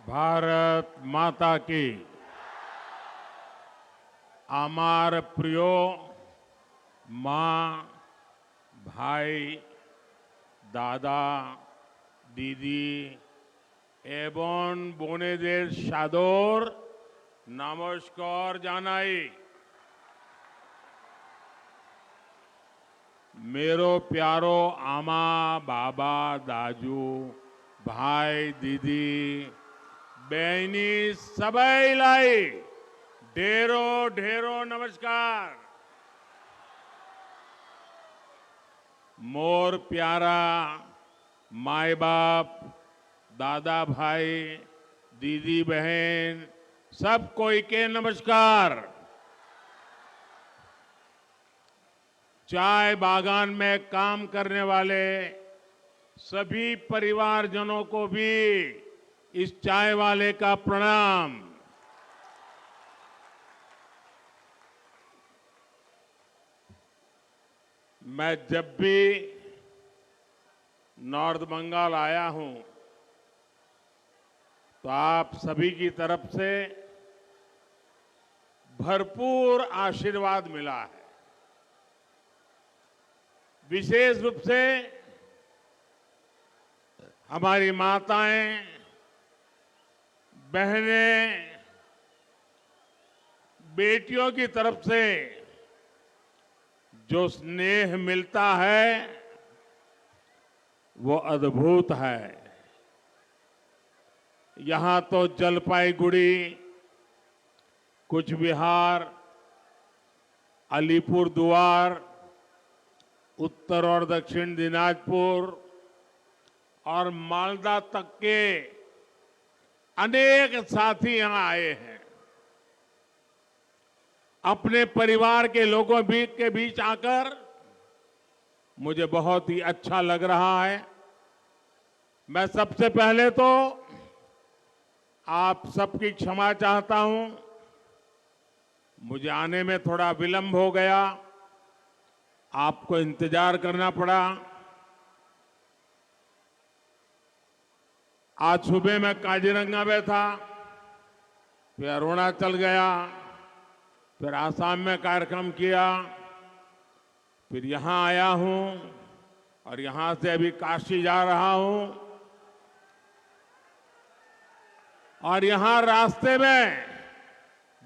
भारत माता की। আমার প্রিয় মা, ভাই, দাদা, দিদি এবং বোনেদের সাদর নমস্কার জানাই। मेरो प्यारो आमा, बाबा, दाजू, भाई, दीदी, बहनी सबैलाई ढेरो ढेरो नमस्कार। मोर प्यारा माई बाप, दादा भाई, दीदी बहन सब कोई के नमस्कार। चाय बागान में काम करने वाले सभी परिवारजनों को भी इस चाय वाले का प्रणाम। मैं जब भी नॉर्थ बंगाल आया हूं तो आप सभी की तरफ से भरपूर आशीर्वाद मिला है। विशेष रूप से हमारी माताएं, बहनें, बेटियों की तरफ से जो स्नेह मिलता है वो अद्भुत है। यहां तो जलपाईगुड़ी, कूच बिहार, अलीपुरद्वार, उत्तर और दक्षिण दिनाजपुर और मालदा तक के अनेक साथी यहां आए हैं। अपने परिवार के लोगों के बीच आकर मुझे बहुत ही अच्छा लग रहा है। मैं सबसे पहले तो आप सबकी क्षमा चाहता हूं, मुझे आने में थोड़ा विलंब हो गया, आपको इंतजार करना पड़ा। आज सुबह मैं काजीरंगा में था, फिर अरुणाचल गया, फिर आसाम में कार्यक्रम किया, फिर यहां आया हूं और यहां से अभी काशी जा रहा हूं। और यहां रास्ते में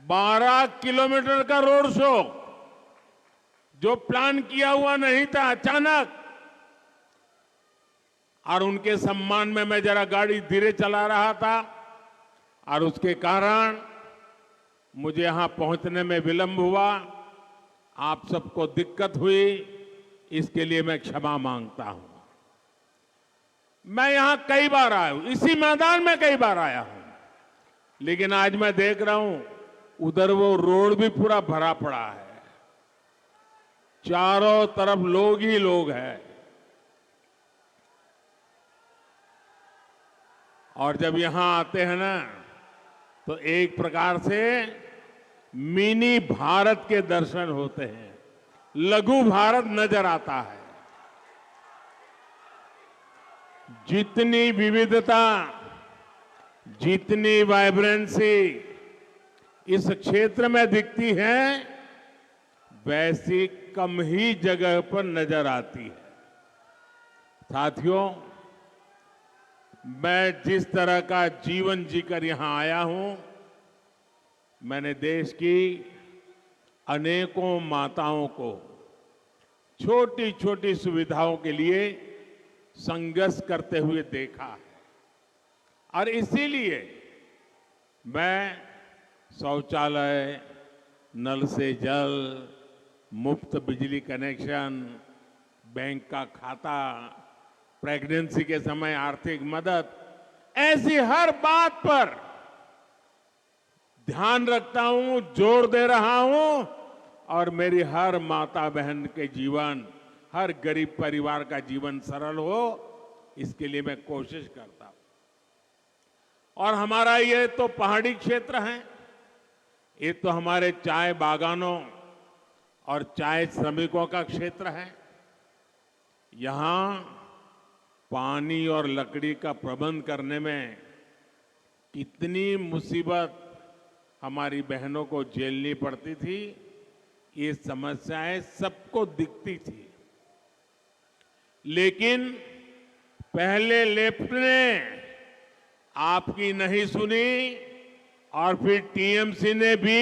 12 किलोमीटर का रोड शो जो प्लान किया हुआ नहीं था, अचानक, और उनके सम्मान में मैं जरा गाड़ी धीरे चला रहा था और उसके कारण मुझे यहां पहुंचने में विलंब हुआ। आप सबको दिक्कत हुई, इसके लिए मैं क्षमा मांगता हूं। मैं यहां कई बार आया हूं, इसी मैदान में कई बार आया हूं, लेकिन आज मैं देख रहा हूं उधर वो रोड भी पूरा भरा पड़ा है, चारों तरफ लोग ही लोग हैं। और जब यहां आते हैं ना तो एक प्रकार से मिनी भारत के दर्शन होते हैं, लघु भारत नजर आता है। जितनी विविधता, जितनी वाइब्रेंसी इस क्षेत्र में दिखती है, वैसी कम ही जगह पर नजर आती है। साथियों, मैं जिस तरह का जीवन जीकर यहां आया हूं, मैंने देश की अनेकों माताओं को छोटी छोटी सुविधाओं के लिए संघर्ष करते हुए देखा है। और इसीलिए मैं शौचालय, नल से जल, मुफ्त बिजली कनेक्शन, बैंक का खाता, प्रेगनेंसी के समय आर्थिक मदद, ऐसी हर बात पर ध्यान रखता हूं, जोर दे रहा हूं, और मेरी हर माता बहन के जीवन, हर गरीब परिवार का जीवन सरल हो, इसके लिए मैं कोशिश करता हूं। और हमारा ये तो पहाड़ी क्षेत्र है, ये तो हमारे चाय बागानों और चाय श्रमिकों का क्षेत्र है। यहां पानी और लकड़ी का प्रबंध करने में कितनी मुसीबत हमारी बहनों को झेलनी पड़ती थी, ये समस्याएं सबको दिखती थी। लेकिन पहले लेफ्ट ने आपकी नहीं सुनी और फिर टीएमसी ने भी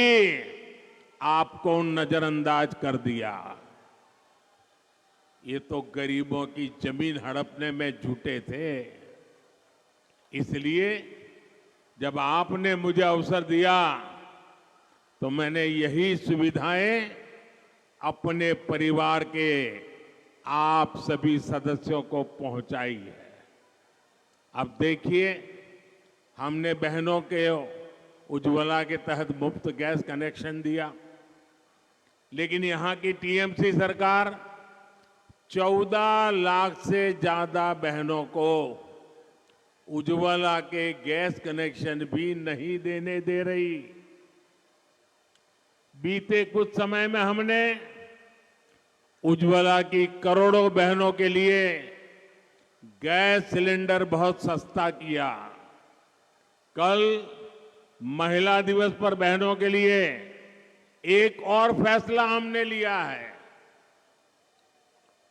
आपको नजरअंदाज कर दिया। ये तो गरीबों की जमीन हड़पने में जुटे थे। इसलिए जब आपने मुझे अवसर दिया तो मैंने यही सुविधाएं अपने परिवार के आप सभी सदस्यों को पहुंचाई है। अब देखिए, हमने बहनों के उज्ज्वला के तहत मुफ्त गैस कनेक्शन दिया, लेकिन यहां की टीएमसी सरकार 14 लाख से ज्यादा बहनों को उज्ज्वला के गैस कनेक्शन भी नहीं देने दे रही। बीते कुछ समय में हमने उज्ज्वला की करोड़ों बहनों के लिए गैस सिलेंडर बहुत सस्ता किया। कल महिला दिवस पर बहनों के लिए एक और फैसला हमने लिया है।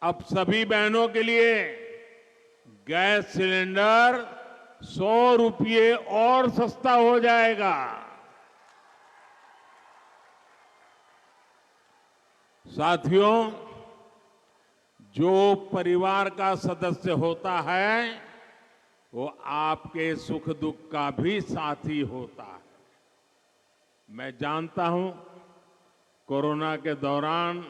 अब सभी बहनों के लिए गैस सिलेंडर 100 रुपये और सस्ता हो जाएगा। साथियों, जो परिवार का सदस्य होता है वो आपके सुख दुख का भी साथी होता है। मैं जानता हूं, कोरोना के दौरान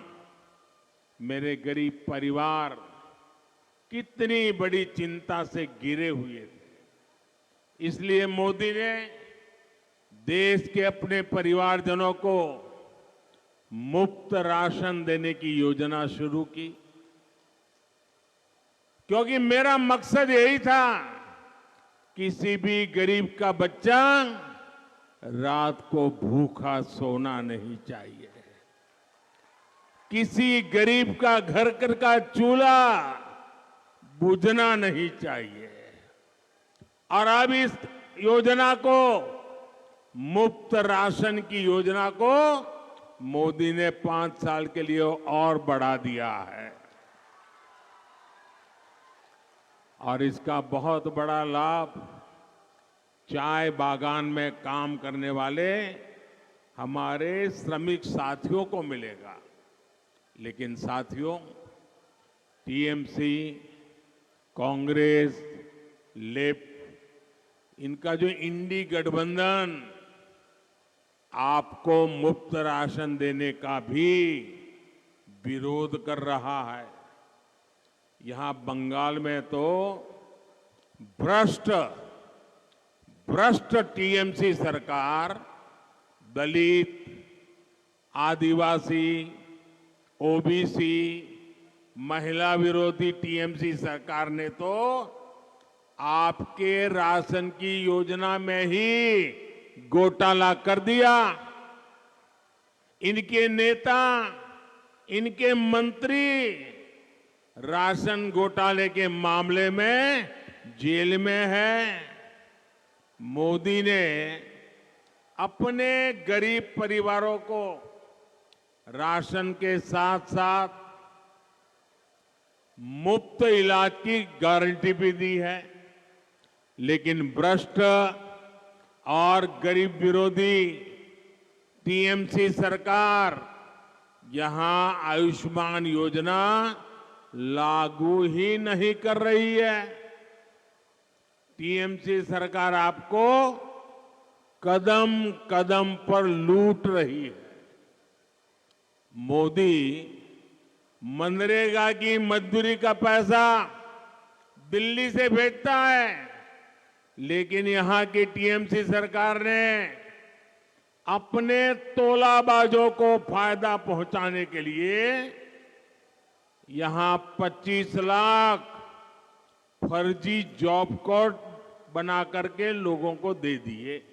मेरे गरीब परिवार कितनी बड़ी चिंता से घिरे हुए थे। इसलिए मोदी ने देश के अपने परिवारजनों को मुफ्त राशन देने की योजना शुरू की, क्योंकि मेरा मकसद यही था, किसी भी गरीब का बच्चा रात को भूखा सोना नहीं चाहिए, किसी गरीब का घर का चूल्हा बुझना नहीं चाहिए। और अब इस योजना को, मुफ्त राशन की योजना को मोदी ने 5 साल के लिए और बढ़ा दिया है। और इसका बहुत बड़ा लाभ चाय बागान में काम करने वाले हमारे श्रमिक साथियों को मिलेगा। लेकिन साथियों, टीएमसी, कांग्रेस, लेफ्ट, इनका जो इंडी गठबंधन आपको मुफ्त राशन देने का भी विरोध कर रहा है। यहां बंगाल में तो भ्रष्ट टीएमसी सरकार दलित, आदिवासी, ओबीसी, महिला विरोधी टीएमसी सरकार ने तो आपके राशन की योजना में ही घोटाला कर दिया। इनके नेता, इनके मंत्री राशन घोटाले के मामले में जेल में है। मोदी ने अपने गरीब परिवारों को राशन के साथ साथ मुफ्त इलाज की गारंटी भी दी है। लेकिन भ्रष्ट और गरीब विरोधी टीएमसी सरकार यहां आयुष्मान योजना लागू ही नहीं कर रही है। टीएमसी सरकार आपको कदम कदम पर लूट रही है। मोदी मनरेगा की मजदूरी का पैसा दिल्ली से भेजता है, लेकिन यहां की टीएमसी सरकार ने अपने तोलाबाजों को फायदा पहुंचाने के लिए यहां 25 लाख फर्जी जॉब कार्ड बना करके लोगों को दे दिए।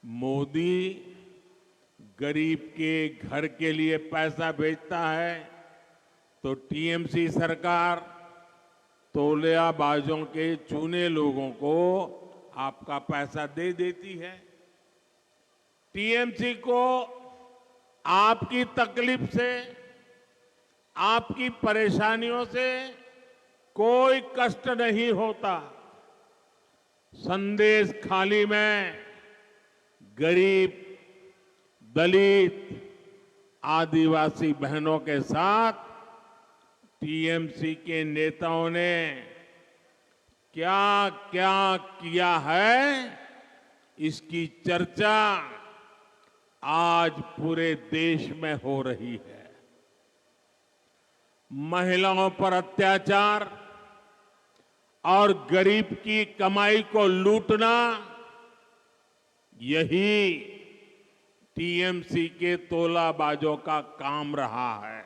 मोदी गरीब के घर के लिए पैसा भेजता है तो टीएमसी सरकार तोलियाबाजों के चुने लोगों को आपका पैसा दे देती है। टीएमसी को आपकी तकलीफ से, आपकी परेशानियों से कोई कष्ट नहीं होता। संदेश खाली में गरीब, दलित, आदिवासी बहनों के साथ टीएमसी के नेताओं ने क्या क्या किया है, इसकी चर्चा आज पूरे देश में हो रही है। महिलाओं पर अत्याचार और गरीब की कमाई को लूटना, यही टीएमसी के तोलाबाजों का काम रहा है।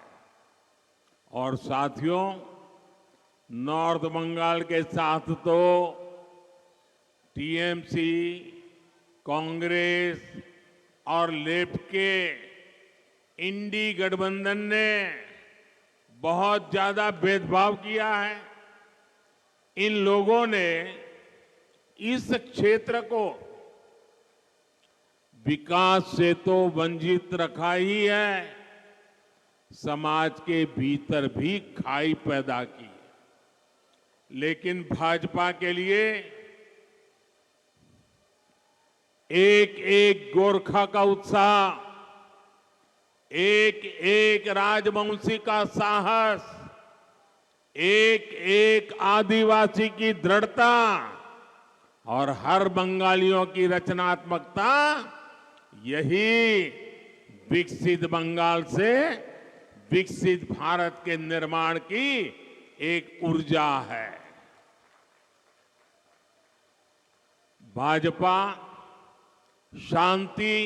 और साथियों, नॉर्थ बंगाल के साथ तो टीएमसी, कांग्रेस और लेफ्ट के इंडी गठबंधन ने बहुत ज्यादा भेदभाव किया है। इन लोगों ने इस क्षेत्र को विकास से तो वंचित रखा ही है, समाज के भीतर भी खाई पैदा की। लेकिन भाजपा के लिए एक एक गोरखा का उत्साह, एक एक राजवंशी का साहस, एक एक आदिवासी की दृढ़ता और हर बंगालियों की रचनात्मकता, यही विकसित बंगाल से विकसित भारत के निर्माण की एक ऊर्जा है। भाजपा शांति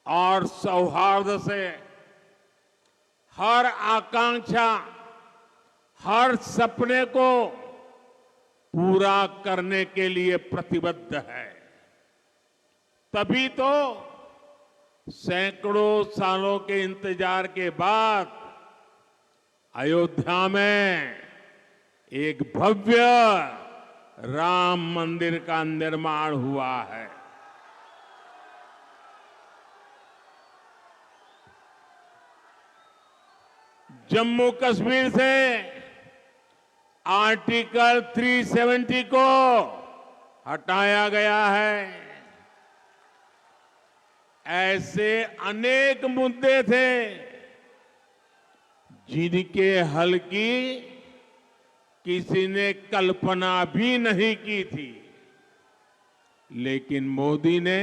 और सौहार्द से हर आकांक्षा, हर सपने को पूरा करने के लिए प्रतिबद्ध है। तभी तो सैकड़ों सालों के इंतजार के बाद अयोध्या में एक भव्य राम मंदिर का निर्माण हुआ है। जम्मू कश्मीर से आर्टिकल 370 को हटाया गया है। ऐसे अनेक मुद्दे थे जिनके हल की किसी ने कल्पना भी नहीं की थी, लेकिन मोदी ने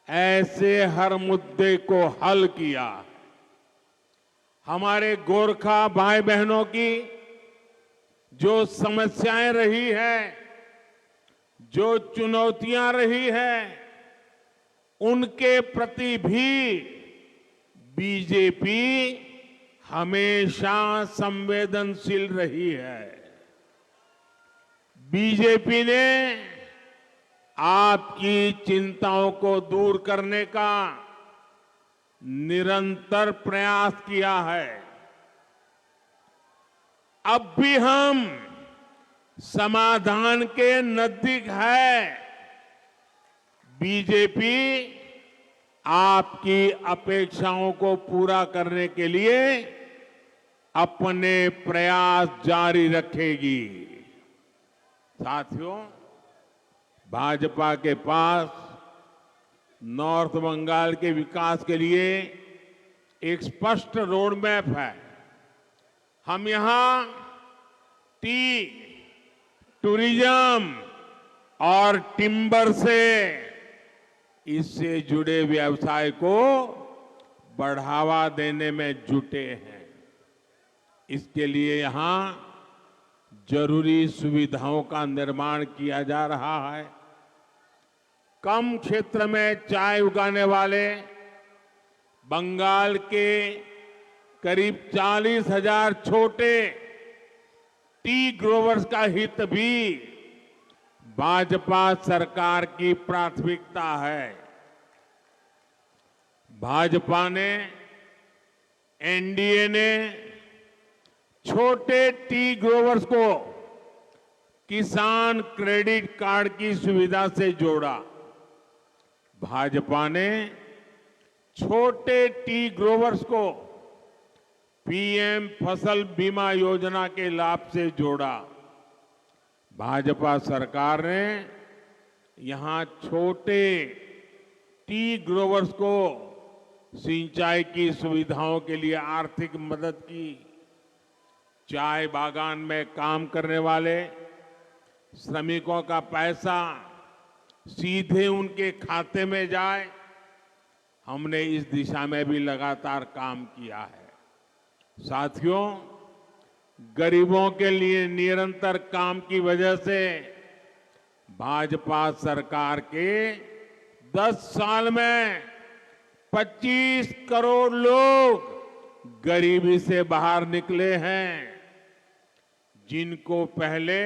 ऐसे हर मुद्दे को हल किया। हमारे गोरखा भाई बहनों की जो समस्याएं रही है, जो चुनौतियां रही है, उनके प्रति भी बीजेपी हमेशा संवेदनशील रही है। बीजेपी ने आपकी चिंताओं को दूर करने का निरंतर प्रयास किया है। अब भी हम समाधान के नजदीक है। बीजेपी आपकी अपेक्षाओं को पूरा करने के लिए अपने प्रयास जारी रखेगी। साथियों, भाजपा के पास नॉर्थ बंगाल के विकास के लिए एक स्पष्ट रोड मैप है। हम यहां टी, टूरिज्म और टिम्बर से इससे जुड़े व्यवसाय को बढ़ावा देने में जुटे हैं। इसके लिए यहां जरूरी सुविधाओं का निर्माण किया जा रहा है। कम क्षेत्र में चाय उगाने वाले बंगाल के करीब 40,000 छोटे टी ग्रोवर्स का हित भी भाजपा सरकार की प्राथमिकता है। भाजपा ने, एनडीए ने छोटे टी ग्रोवर्स को किसान क्रेडिट कार्ड की सुविधा से जोड़ा। भाजपा ने छोटे टी ग्रोवर्स को पीएम फसल बीमा योजना के लाभ से जोड़ा। भाजपा सरकार ने यहां छोटे टी ग्रोवर्स को सिंचाई की सुविधाओं के लिए आर्थिक मदद की। चाय बागान में काम करने वाले श्रमिकों का पैसा सीधे उनके खाते में जाए, हमने इस दिशा में भी लगातार काम किया है। साथियों, गरीबों के लिए निरंतर काम की वजह से भाजपा सरकार के 10 साल में 25 करोड़ लोग गरीबी से बाहर निकले हैं। जिनको पहले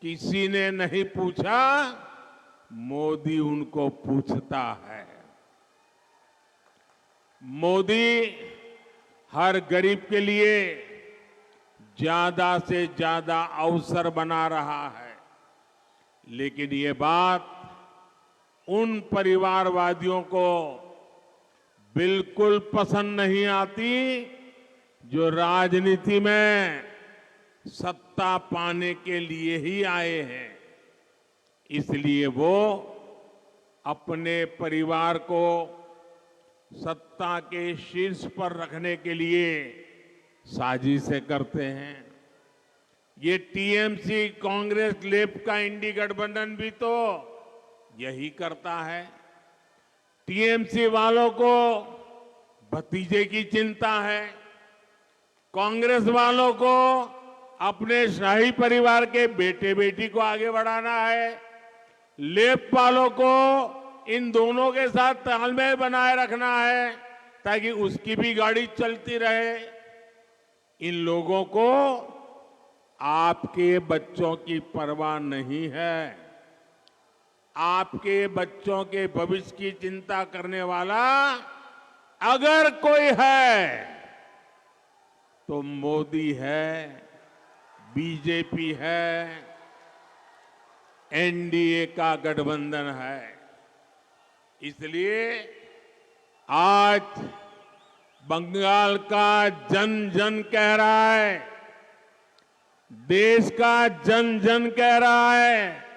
किसी ने नहीं पूछा, मोदी उनको पूछता है। मोदी हर गरीब के लिए ज्यादा से ज्यादा अवसर बना रहा है, लेकिन ये बात उन परिवारवादियों को बिल्कुल पसंद नहीं आती जो राजनीति में सत्ता पाने के लिए ही आए हैं। इसलिए वो अपने परिवार को सत्ता के शीर्ष पर रखने के लिए साजिशें करते हैं। ये टीएमसी कांग्रेस लेफ्ट का इंडी गठबंधन भी तो यही करता है। टीएमसी वालों को भतीजे की चिंता है, कांग्रेस वालों को अपने शाही परिवार के बेटे बेटी को आगे बढ़ाना है, लेफ्ट वालों को इन दोनों के साथ तालमेल बनाए रखना है ताकि उसकी भी गाड़ी चलती रहे। इन लोगों को आपके बच्चों की परवाह नहीं है। आपके बच्चों के भविष्य की चिंता करने वाला अगर कोई है तो मोदी है, बीजेपी है, एनडीए का गठबंधन है। इसलिए आज बंगाल का जन जन कह रहा है, देश का जन जन कह रहा है,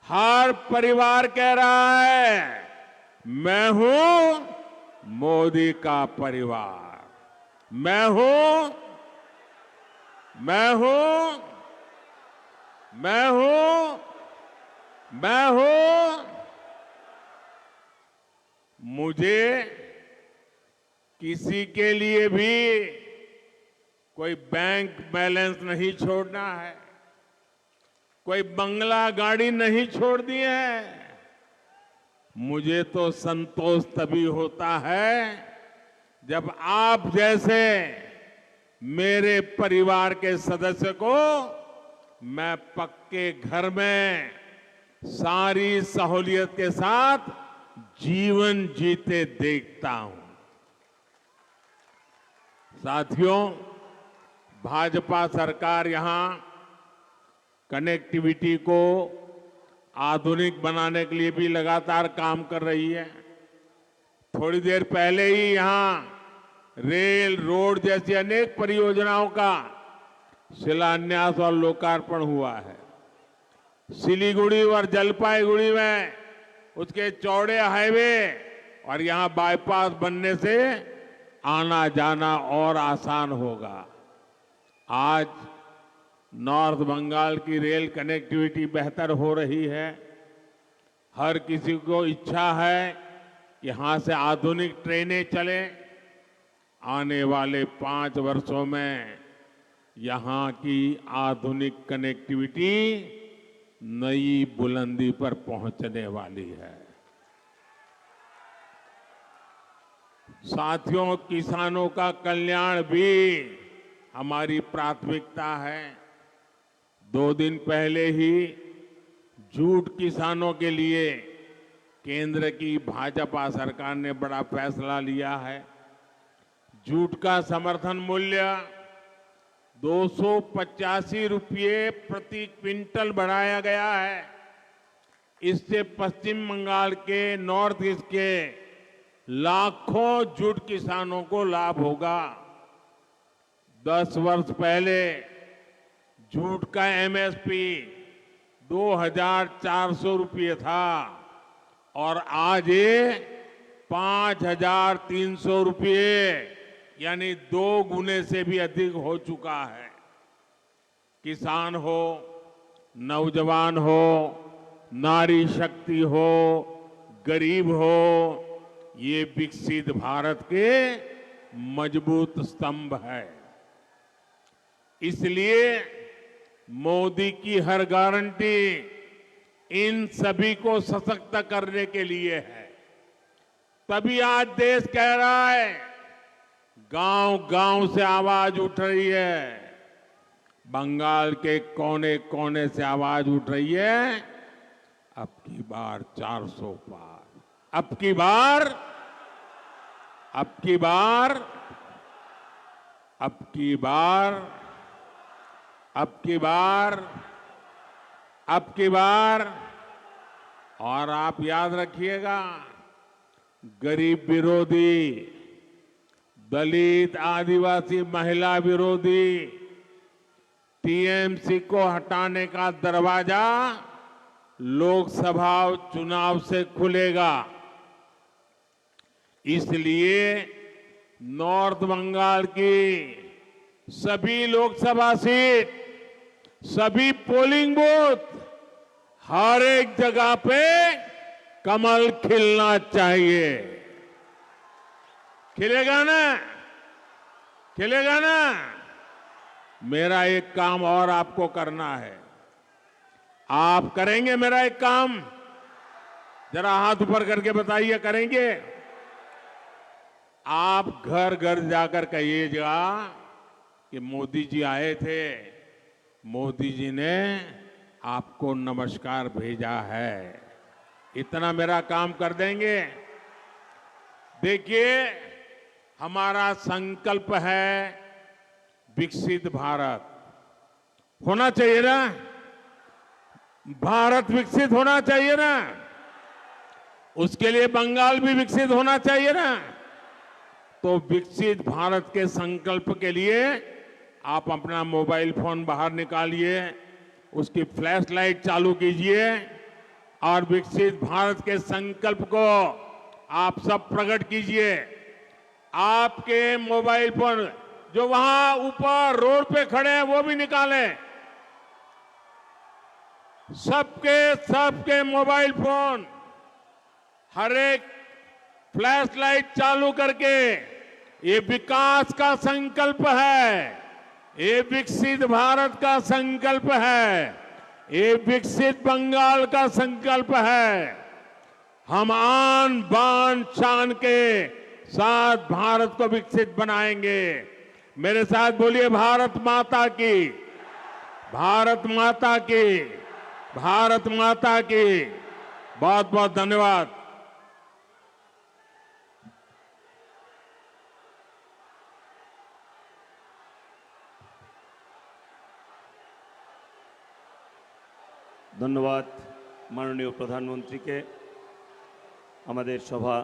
हर परिवार कह रहा है, मैं हूं मोदी का परिवार, मैं हूं, मैं हूं, मैं हूं, मैं हूं। मुझे किसी के लिए भी कोई बैंक बैलेंस नहीं छोड़ना है, कोई बंगला गाड़ी नहीं छोड़नी है। मुझे तो संतोष तभी होता है जब आप जैसे मेरे परिवार के सदस्य को मैं पक्के घर में सारी सहूलियत के साथ जीवन जीते देखता हूं। साथियों, भाजपा सरकार यहां कनेक्टिविटी को आधुनिक बनाने के लिए भी लगातार काम कर रही है। थोड़ी देर पहले ही यहां रेल, रोड जैसी अनेक परियोजनाओं का शिलान्यास और लोकार्पण हुआ है। सिलीगुड़ी और जलपाईगुड़ी में उसके चौड़े हाईवे और यहां बाईपास बनने से आना जाना और आसान होगा। आज नॉर्थ बंगाल की रेल कनेक्टिविटी बेहतर हो रही है। हर किसी को इच्छा है कि यहां से आधुनिक ट्रेनें चलें। आने वाले 5 वर्षों में यहां की आधुनिक कनेक्टिविटी नई बुलंदी पर पहुंचने वाली है। साथियों, किसानों का कल्याण भी हमारी प्राथमिकता है। 2 दिन पहले ही जूट किसानों के लिए केंद्र की भाजपा सरकार ने बड़ा फैसला लिया है। जूट का समर्थन मूल्य ₹285 प्रति क्विंटल बढ़ाया गया है। इससे पश्चिम बंगाल के नॉर्थ ईस्ट के लाखों जूट किसानों को लाभ होगा। 10 वर्ष पहले जूट का एमएसपी 2,400 रुपये था और आज ये 5,300 रुपये यानी 2 गुने से भी अधिक हो चुका है। किसान हो, नौजवान हो, नारी शक्ति हो, गरीब हो, ये विकसित भारत के मजबूत स्तंभ है। इसलिए मोदी की हर गारंटी इन सभी को सशक्त करने के लिए है। तभी आज देश कह रहा है, गांव-गांव से आवाज उठ रही है, बंगाल के कोने कोने से आवाज उठ रही है, अब की बार 400 पार, अब की बार, अब की बार, अब की बार, अब की बार, अब की बार। और आप याद रखिएगा, गरीब विरोधी, दलित, आदिवासी, महिला विरोधी टीएमसी को हटाने का दरवाजा लोकसभा चुनाव से खुलेगा। इसलिए नॉर्थ बंगाल की सभी लोकसभा सीट, सभी पोलिंग बूथ, हर एक जगह पे कमल खिलना चाहिए। खिलेगा ना? खिलेगा ना? मेरा एक काम और आपको करना है। आप करेंगे मेरा एक काम? जरा हाथ ऊपर करके बताइए, करेंगे? आप घर घर जाकर कहिएगा कि मोदी जी आए थे, मोदी जी ने आपको नमस्कार भेजा है। इतना मेरा काम कर देंगे? देखिए, हमारा संकल्प है विकसित भारत। होना चाहिए ना? भारत विकसित होना चाहिए ना? उसके लिए बंगाल भी विकसित होना चाहिए ना? तो विकसित भारत के संकल्प के लिए आप अपना मोबाइल फोन बाहर निकालिए, उसकी फ्लैश लाइट चालू कीजिए और विकसित भारत के संकल्प को आप सब प्रकट कीजिए। आपके मोबाइल फोन जो वहां ऊपर रोड पे खड़े हैं वो भी निकालें। सबके मोबाइल फोन हर एक फ्लैश लाइट चालू करके, ये विकास का संकल्प है, ये विकसित भारत का संकल्प है, ये विकसित बंगाल का संकल्प है। हम आन बान शान के साथ भारत को विकसित बनाएंगे। मेरे साथ बोलिए, भारत माता की, भारत माता की, भारत माता की। बहुत बहुत धन्यवाद। ধন্যবাদ মাননীয় প্রধানমন্ত্রীকে। আমাদের সভা